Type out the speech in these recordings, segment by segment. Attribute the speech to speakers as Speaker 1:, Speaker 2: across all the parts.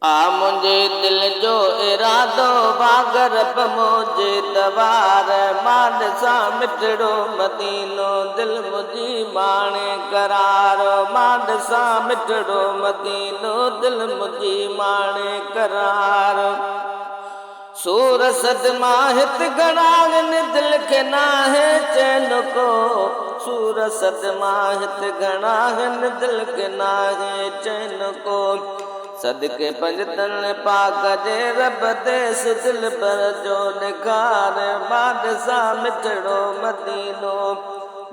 Speaker 1: मुझे दिल जो इरादो बागर मोजे दवार मान सा मिठड़ो मदीनो दिल मुझी माणे करार मान सा मिठड़ो मदीनो दिल मुझी माणे करार सूर सद माहित गणागन दिल के नाहे चैन को सूर सद माहित गणागन दिल के नाहे चैन को सदके पंजतन पाक जे रब देस दिल पर जो निखार बाद सा मिठड़ो मदीनो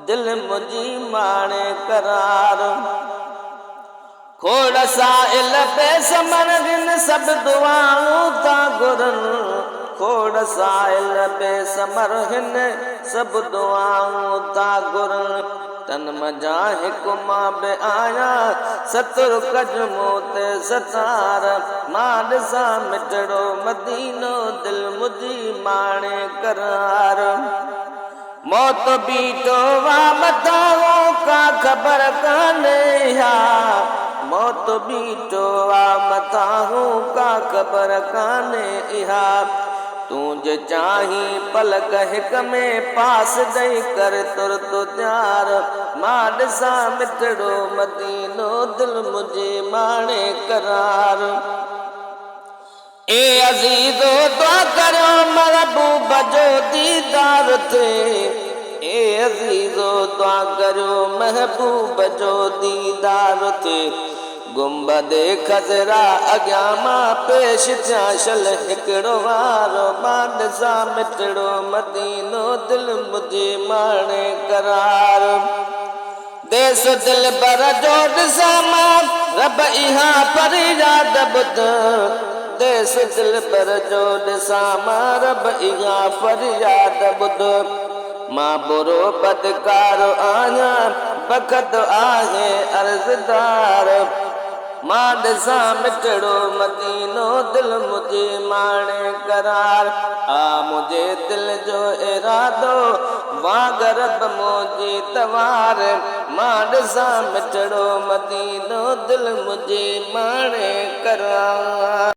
Speaker 1: दिल मुझी माणे करार खोड़ साइल पे समरगिन सब दुआऊं ता गुरन खोड़ साइल पे समरगिन सब दुआऊं ता गुरन तन मजा हिकु मां बि आया सतुर कज मोते सतार मां ॾिसां मिठड़ो मदीनो दिल मुझी माणे करार मौत बीठो वा मथां का ख़बर कान्हे हा मौत बीठो वा मथां का ख़बर कान्हे इहा तूं जे चाही पलक हिक में पास ॾेई कर तुर तो त्यार मां ॾिसां मिठड़ो मदीनो दिल मुझे माणे करार ए अज़ीज़ो दुआ करो महबूब जो दीदार थे ए अज़ीज़ो दुआ करो महबूब जो दीदार थे गुंबदे खज़रा अॻियां मां पेश थिया शल हिकिड़ो वारो मां ॾिसां मिठड़ो मदीनो दिल मुझे माणे करार देस दिल बर जो ॾिसां मां रब इहा फरियाद ॿुध देस दिल बर जो ॾिसां मां रब इहा फरियाद ॿुध मां बुरो बदकार आहियां बख़त आहे अर्ज़दार मां ॾिसां मिठड़ो मदीनो दिल मुझे माणे करार मुझे दिल जो इरादो वागर मोजे तवार मां ॾिसां मिठड़ो मदीनो दिल मुझे माणे करार।